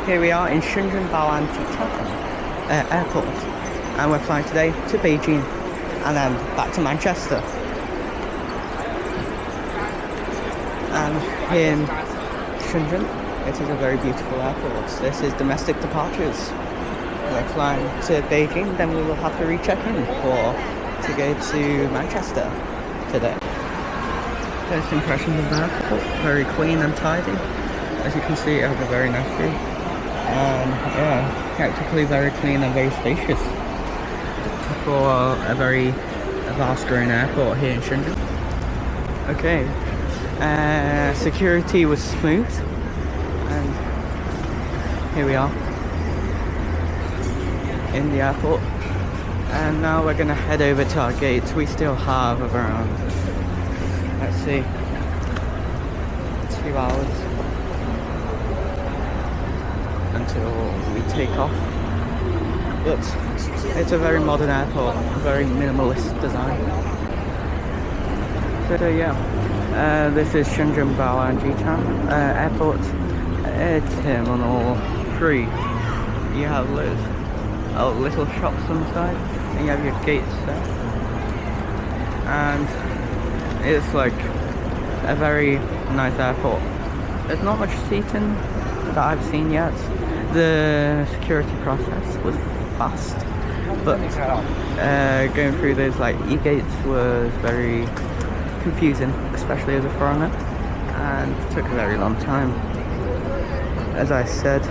Here we are in Shenzhen Bao'an International Airport, and we're flying today to Beijing and then back to Manchester. And here in Shenzhen, it is a very beautiful airport. This is domestic departures. We're flying to Beijing, then we will have to recheck in to go to Manchester today. First impressions of the airport, very clean and tidy. As you can see, it has a very nice view. Yeah, practically very clean and very spacious for a very vast growing airport here in Shenzhen. Okay, security was smooth, and here we are in the airport. And now we're gonna head over to our gates. We still have around, let's see, 2 hours until we take off. But it's a very modern airport, very minimalist design. So yeah, this is Shenzhen Bao'an International Airport, Terminal 3. You have loads of little shops on the side, and you have your gates there. And it's like a very nice airport. There's not much seating that I've seen yet. The security process was fast, but going through those like e-gates was very confusing, especially as a foreigner, and took a very long time. As I said,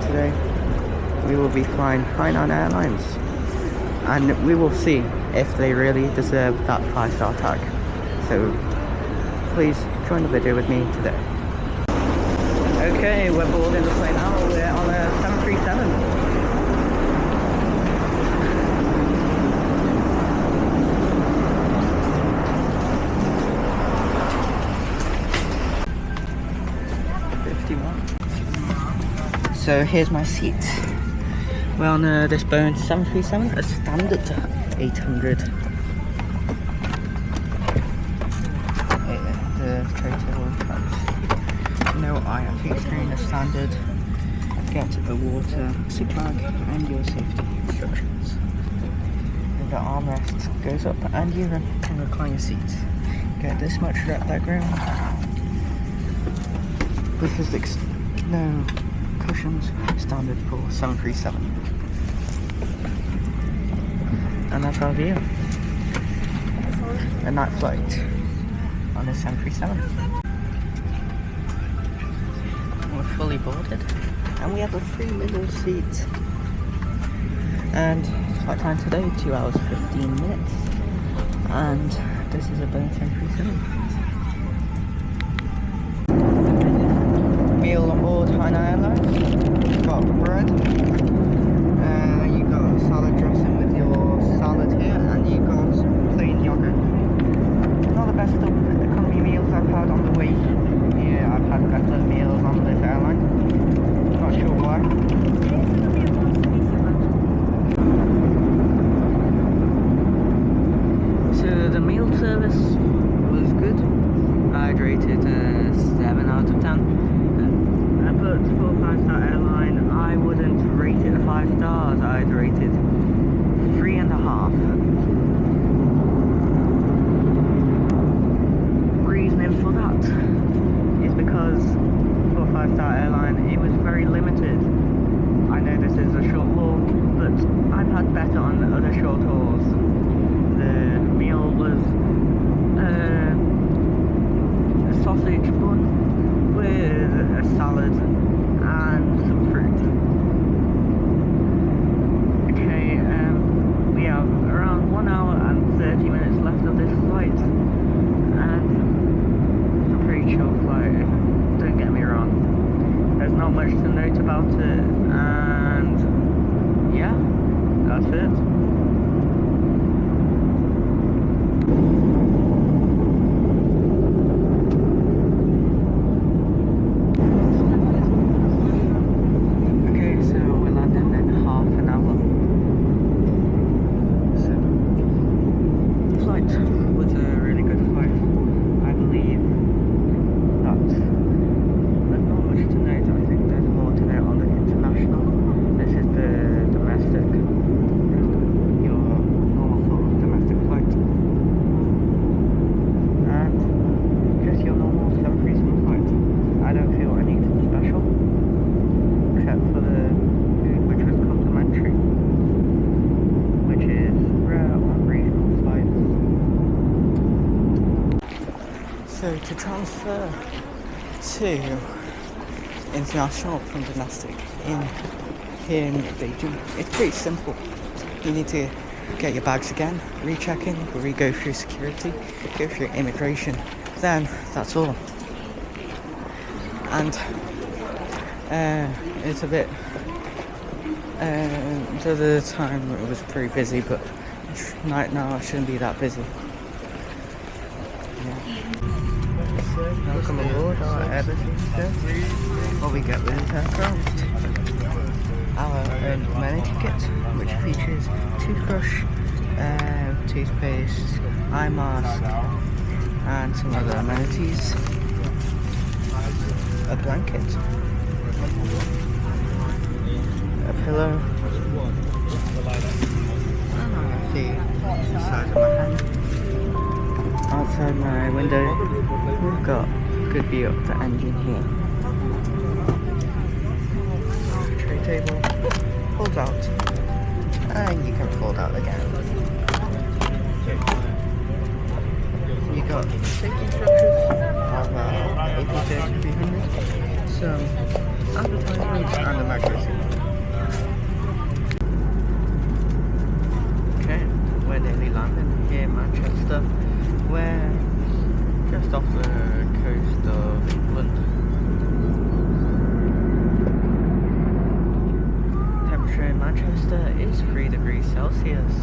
today we will be flying Hainan Airlines, and we will see if they really deserve that 5-star tag. So please join the video with me today. Okay, we're boarding the plane now. We're on a 737. So here's my seat. We're on this Boeing 737, a standard 800. The tray table comes. No IFE screen, a standard. Get a water supply and your safety instructions. And the armrest goes up and you can recline your seat. Get this much leg room. With physics, no cushions, standard for 737. And that's our view. A night flight on the 737. We're fully boarded, and we have a free middle seat. And flight time today, 2 hours 15 minutes. And this is a Boeing 737. Meal on board Hainan Airlines. You've got bread, you've got a salad dressing with your salad here, and you've got plain yogurt. Not the best economy meals I've had on the way. Yeah, I've had better meals on this airline. Not sure why. So the meal service was good. I'd rated 7 out of 10. But for a 5-star airline, I wouldn't rate it 5 stars. I'd rate it 3.5. Reasoning for that is because for a 5-star airline, it was very limited. I know this is a short haul, but I've had better on other short hauls. The meal was a sausage bun with a salad and some fruit. Okay, we have around 1 hour and 30 minutes left of this flight, and it's a pretty chill flight, don't get me wrong. There's not much to note about it, and yeah, that's it. There's not much to note. I think there's more to to international from domestic here in Beijing. It's pretty simple. You need to get your bags again, recheck in, go through security, go through immigration. Then that's all. And it's a bit. The other time it was pretty busy, but right now it shouldn't be that busy. Welcome aboard our Airbus A330. What we get with this aircraft: our own amenity kit, which features toothbrush, toothpaste, eye mask, and some other amenities. A blanket, a pillow, the size of my hand. Outside my window, we've got a good view of the engine here. Tray table, folds out, and you can fold out again. You got safety instructions of A330-300, some advertisements, and a magazine. Okay, we're nearly landing here in Manchester. We're just off the coast of England. Temperature in Manchester is 3 degrees Celsius.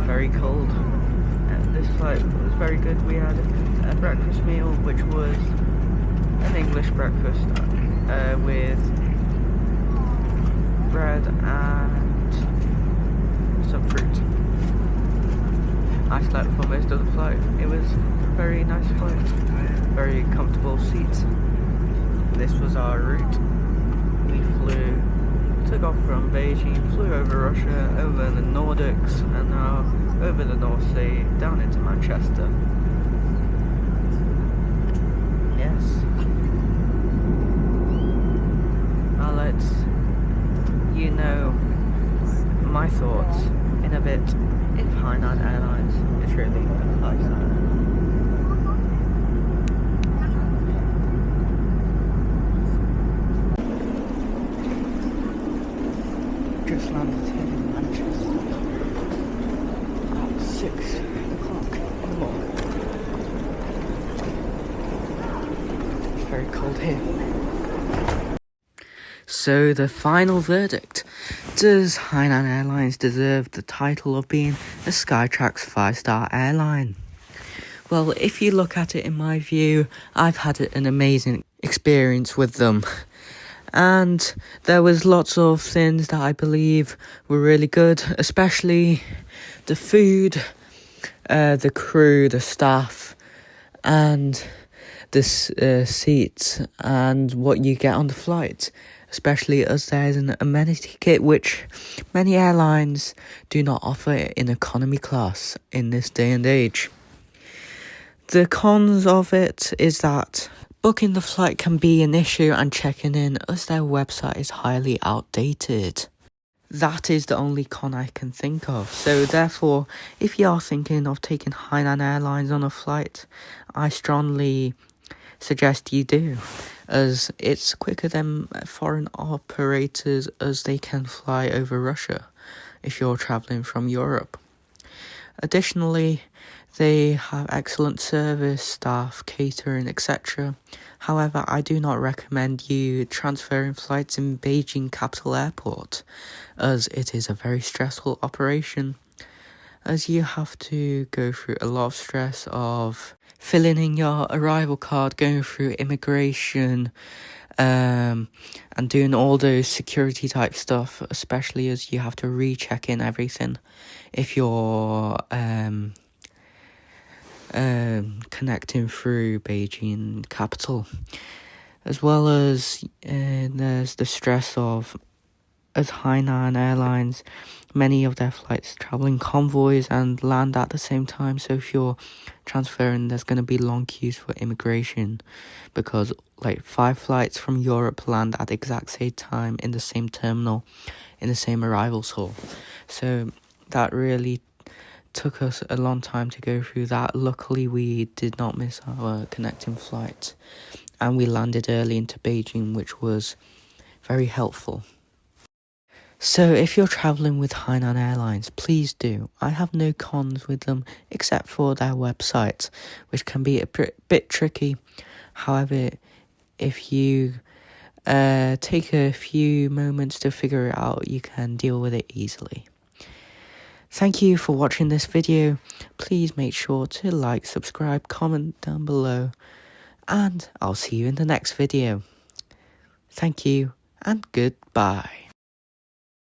Very cold. And this flight was very good. We had a breakfast meal, which was an English breakfast with bread and some fruit. I slept for most of the flight. It was a very nice flight, very comfortable seats. This was our route. We took off from Beijing, flew over Russia, over the Nordics, and now over the North Sea, down into Manchester. Yes. I'll let you know my thoughts in a bit. If Hainan Airlines is really a 5-star. Just landed here in Manchester at 6 o'clock in the morning. It's very cold here. So the final verdict. Does Hainan Airlines deserve the title of being a Skytrax 5-star airline? Well, if you look at it in my view, I've had an amazing experience with them. And there was lots of things that I believe were really good, especially the food, the crew, the staff, and the seats, and what you get on the flight. Especially as there's an amenity kit which many airlines do not offer in economy class in this day and age. The cons of it is that booking the flight can be an issue and checking in as their website is highly outdated. That is the only con I can think of. So therefore, if you are thinking of taking Hainan Airlines on a flight, I strongly suggest you do, as it's quicker than foreign operators, as they can fly over Russia if you're traveling from Europe. Additionally, they have excellent service, staff, catering, etc. However, I do not recommend you transferring flights in Beijing Capital Airport, as it is a very stressful operation, as you have to go through a lot of stress of filling in your arrival card, going through immigration, and doing all those security type stuff, especially as you have to recheck in everything if you're connecting through Beijing Capital, as well as there's the stress of, as Hainan Airlines, many of their flights travel in convoys and land at the same time. So if you're transferring, there's going to be long queues for immigration, because like 5 flights from Europe land at the exact same time in the same terminal, in the same arrivals hall. So that really took us a long time to go through that. Luckily, we did not miss our connecting flight. and we landed early into Beijing, which was very helpful. So if you're travelling with Hainan Airlines, please do. I have no cons with them except for their website, which can be a bit tricky. However, if you take a few moments to figure it out, you can deal with it easily. Thank you for watching this video. Please make sure to like, subscribe, comment down below, and I'll see you in the next video. Thank you and goodbye.